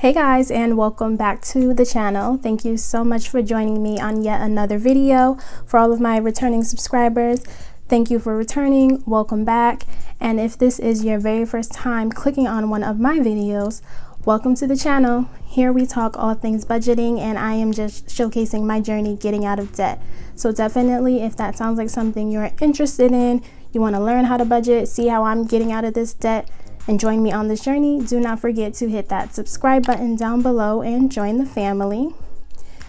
Hey guys, and welcome back to the channel. Thank you so much for joining me on yet another video. For all of my returning subscribers, thank you for returning. Welcome back. And if this is your very first time clicking on one of my videos, welcome to the channel. Here we talk all things budgeting, and I am just showcasing my journey getting out of debt. So definitely, if that sounds like something you're interested in, you want to learn how to budget, see how I'm getting out of this debt, and join me on this journey, do not forget to hit that subscribe button down below and join the family.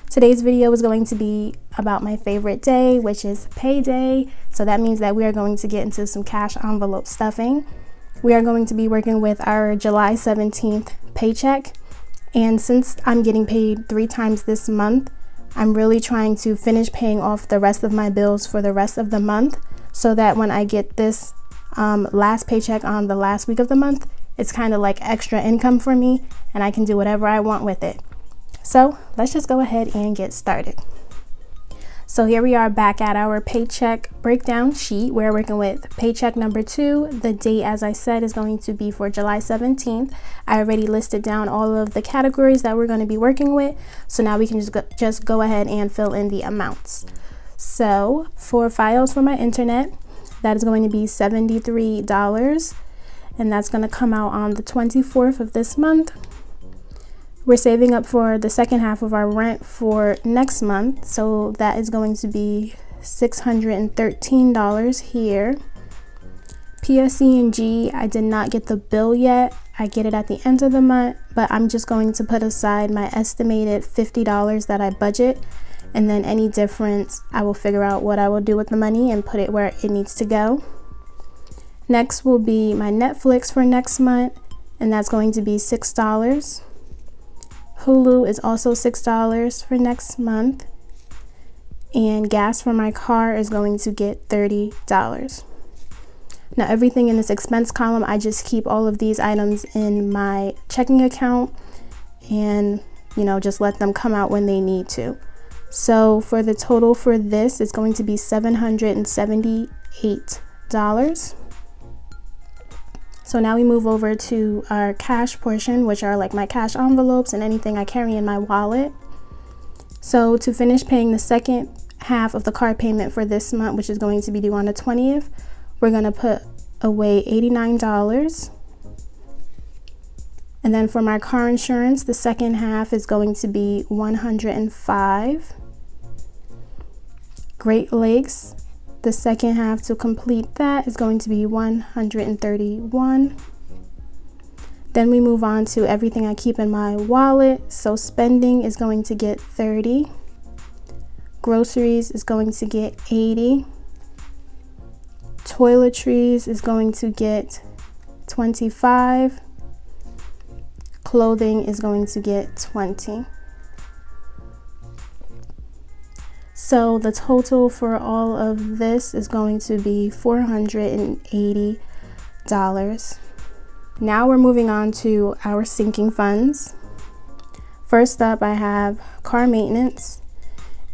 Today's video is going to be about my favorite day, which is payday. So that means that we are going to get into some cash envelope stuffing. We are going to be working with our July 17th paycheck. And since I'm getting paid 3 times this month, I'm really trying to finish paying off the rest of my bills for the rest of the month, so that when I get this last paycheck on the last week of the month, it's kind of like extra income for me and I can do whatever I want with it. So let's just go ahead and get started. So here we are back at our paycheck breakdown sheet. We're working with paycheck number 2. The date, as I said, is going to be for July 17th. I already listed down all of the categories that we're going to be working with, so now we can just go ahead and fill in the amounts. So for files for my internet, that is going to be $73, and that's going to come out on the 24th of this month. We're saving up for the second half of our rent for next month, so that is going to be $613 here. PSE&G, I did not get the bill yet. I get it at the end of the month, but I'm just going to put aside my estimated $50 that I budget, and then any difference I will figure out what I will do with the money and put it where it needs to go. Next will be my Netflix for next month, and that's going to be $6. Hulu is also $6 for next month, and gas for my car is going to get $30. Now everything in this expense column, I just keep all of these items in my checking account and just let them come out when they need to. So for the total for this, it's going to be $778. So now we move over to our cash portion, which are like my cash envelopes and anything I carry in my wallet. So to finish paying the second half of the car payment for this month, which is going to be due on the 20th, we're going to put away $89. And then for my car insurance, the second half is going to be $105. Great Lakes, the second half to complete that is going to be $131. Then we move on to everything I keep in my wallet. So spending is going to get $30. Groceries is going to get $80. Toiletries is going to get $25. Clothing is going to get $20. So the total for all of this is going to be $480. Now we're moving on to our sinking funds. First up, I have car maintenance,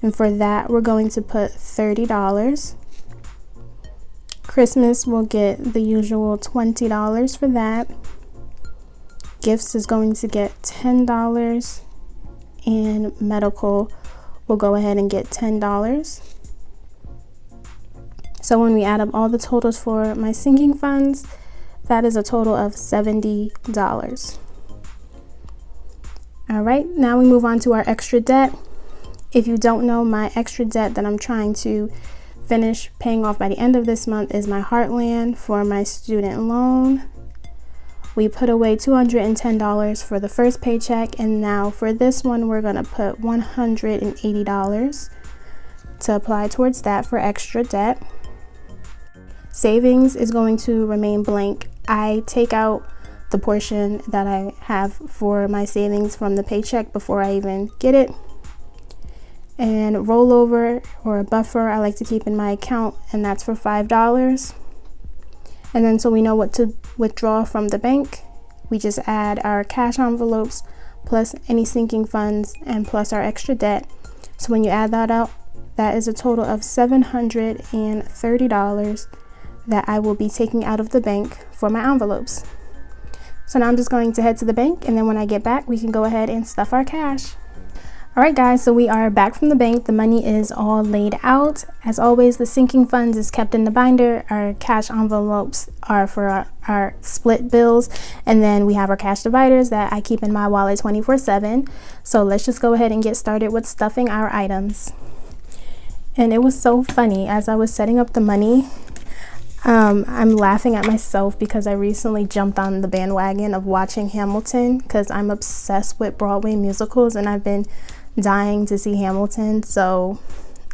and for that we're going to put $30. Christmas will get the usual $20 for that. Gifts is going to get $10, and medical will go ahead and get $10. So when we add up all the totals for my sinking funds, that is a total of $70. All right, now we move on to our extra debt. If you don't know, my extra debt that I'm trying to finish paying off by the end of this month is my Heartland for my student loan. We put away $210 for the first paycheck, and now for this one we're going to put $180 to apply towards that for extra debt. Savings is going to remain blank. I take out the portion that I have for my savings from the paycheck before I even get it. And rollover or a buffer I like to keep in my account, and that's for $5. And then so we know what to withdraw from the bank, we just add our cash envelopes plus any sinking funds and plus our extra debt. So when you add that up, that is a total of $730 that I will be taking out of the bank for my envelopes. So now I'm just going to head to the bank, and then when I get back, we can go ahead and stuff our cash. Alright guys, so we are back from the bank. The money is all laid out. As always, the sinking funds is kept in the binder. Our cash envelopes are for our split bills. And then we have our cash dividers that I keep in my wallet 24/7. So let's just go ahead and get started with stuffing our items. And it was so funny as I was setting up the money. I'm laughing at myself because I recently jumped on the bandwagon of watching Hamilton because I'm obsessed with Broadway musicals and I've been dying to see Hamilton. So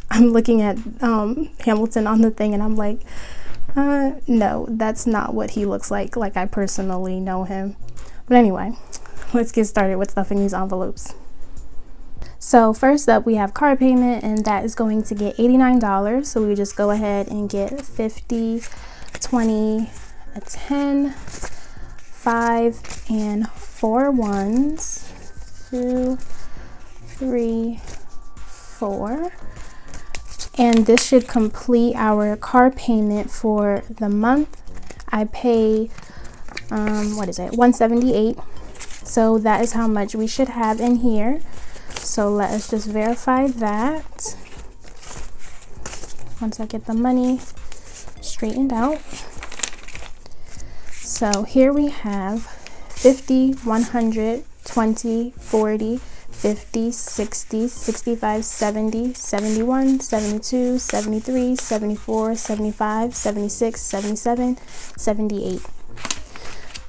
I'm looking at Hamilton on the thing and I'm like, no, that's not what he looks like I personally know him. But anyway, let's get started with stuffing these envelopes. So first up, we have car payment, and that is going to get $89. So we just go ahead and get 50, 20, a 10, 5, and 4 ones, 2, 3, 4. And this should complete our car payment for the month. I pay, $178. So that is how much we should have in here. So let us just verify that once I get the money straightened out. So here we have 50, 100, 20, 40, 50, 60, 65, 70, 71, 72, 73, 74, 75, 76, 77, 78.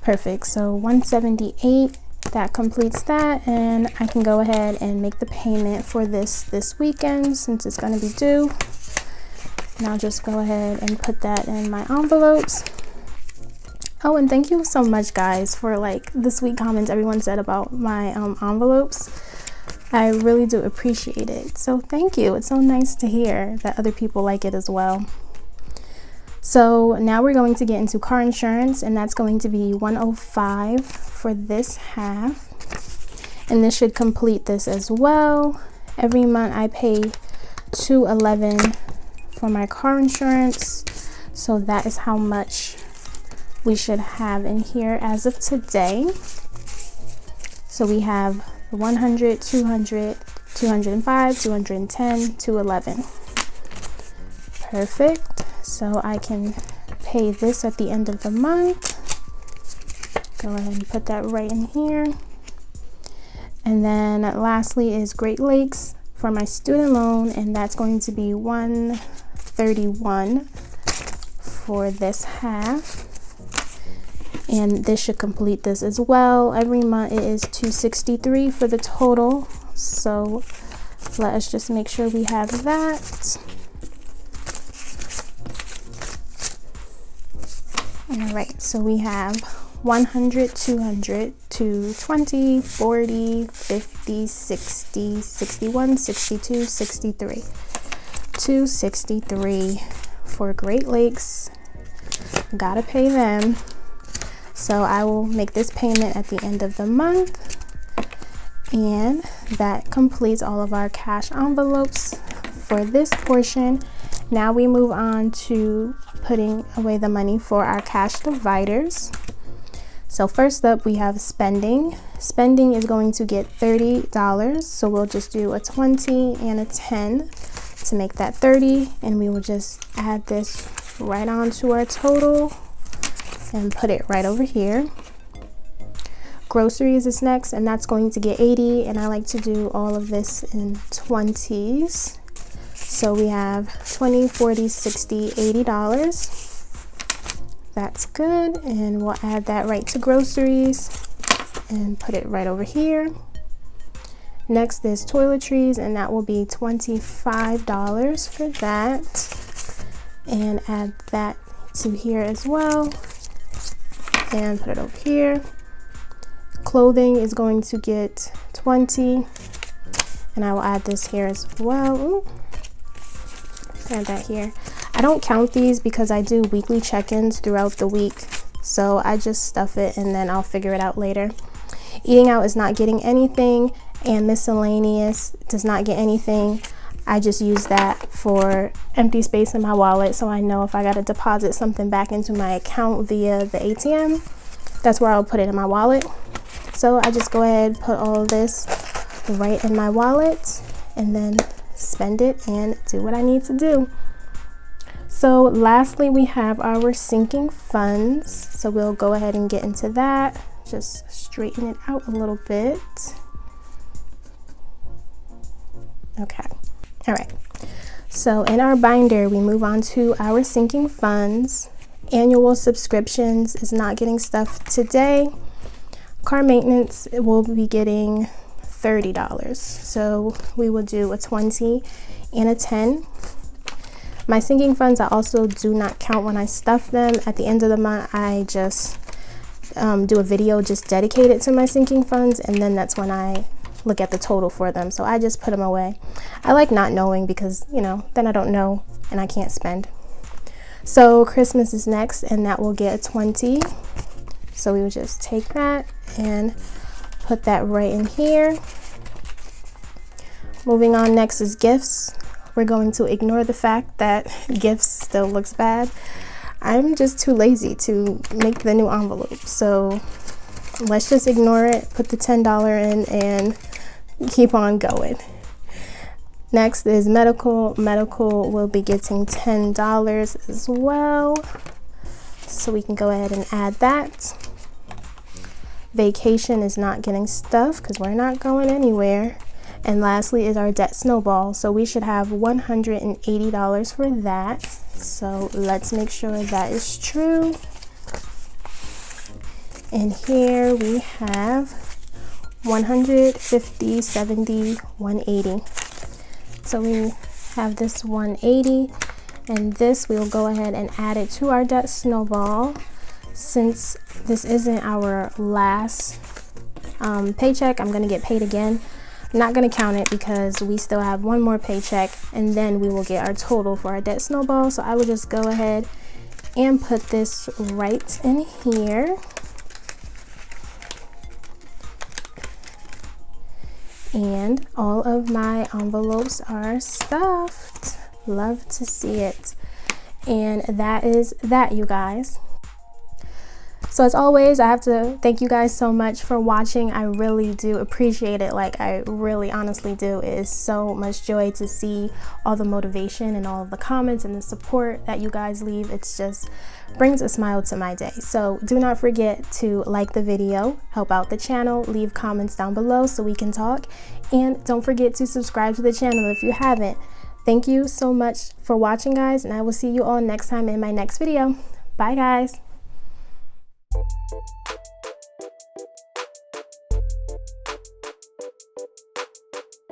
Perfect. So 178. That completes that, and I can go ahead and make the payment for this weekend since it's going to be due. And I'll just go ahead and put that in my envelopes. Oh, and thank you so much guys for like the sweet comments everyone said about my envelopes. I really do appreciate it. So thank you. It's so nice to hear that other people like it as well. So now we're going to get into car insurance, and that's going to be $105 for this half. And this should complete this as well. Every month I pay $211 for my car insurance. So that is how much we should have in here as of today. So we have 100, 200, 205, 210, 211. Perfect. So I can pay this at the end of the month. Go ahead and put that right in here. And then lastly is Great Lakes for my student loan, and that's going to be $131 for this half. And this should complete this as well. Every month it is $263 for the total. So let us just make sure we have that. All right, so we have 100, 200, 220, 40, 50, 60, 61, 62, 63. 263 for Great Lakes. Gotta pay them. So I will make this payment at the end of the month. And that completes all of our cash envelopes for this portion. Now we move on to putting away the money for our cash dividers. So first up we have spending. Spending is going to get $30. So we'll just do a 20 and a 10 to make that 30. And we will just add this right onto our total and put it right over here. Groceries is next, and that's going to get 80. And I like to do all of this in 20s. So we have 20, 40, 60, $80. That's good. And we'll add that right to groceries and put it right over here. Next is toiletries, and that will be $25 for that. And add that to here as well. And put it over here. Clothing is going to get 20. And I will add this here as well. Ooh. Add that here. I don't count these because I do weekly check-ins throughout the week, so I just stuff it and then I'll figure it out later. Eating out is not getting anything, and miscellaneous does not get anything. I just use that for empty space in my wallet, so I know if I got to deposit something back into my account via the ATM that's where I'll put it in my wallet. So I just go ahead, put all of this right in my wallet, and then spend it and do what I need to do. So lastly, we have our sinking funds. So we'll go ahead and get into that. Just straighten it out a little bit. Okay. All right. So in our binder, we move on to our sinking funds. Annual subscriptions is not getting stuff today. Car maintenance will be getting $30. So we will do a 20 and a 10. My sinking funds, I also do not count when I stuff them. At the end of the month, I just do a video just dedicated to my sinking funds, and then that's when I look at the total for them. So I just put them away. I like not knowing because, you know, then I don't know and I can't spend. So Christmas is next, and that will get a 20. So we will just take that and put that right in here. Moving on, next is gifts. We're going to ignore the fact that gifts still looks bad. I'm just too lazy to make the new envelope. So let's just ignore it, put the $10 in, and keep on going. Next is medical. Medical will be getting $10 as well. So we can go ahead and add that. Vacation is not getting stuff because we're not going anywhere. And lastly is our debt snowball. So we should have $180 for that. So let's make sure that is true. And here we have 150, 70, 180. So we have this 180, and this we'll go ahead and add it to our debt snowball. Since this isn't our last paycheck, I'm gonna get paid again. I'm not going to count it because we still have one more paycheck, and then we will get our total for our debt snowball. So I will just go ahead and put this right in here. And all of my envelopes are stuffed. Love to see it. And that is that, you guys. So as always, I have to thank you guys so much for watching. I really do appreciate it. Like, I really honestly do. It is so much joy to see all the motivation and all of the comments and the support that you guys leave. It's just brings a smile to my day. So do not forget to like the video, help out the channel, leave comments down below so we can talk, and don't forget to subscribe to the channel if you haven't. Thank you so much for watching, guys, and I will see you all next time in my next video. Bye, guys.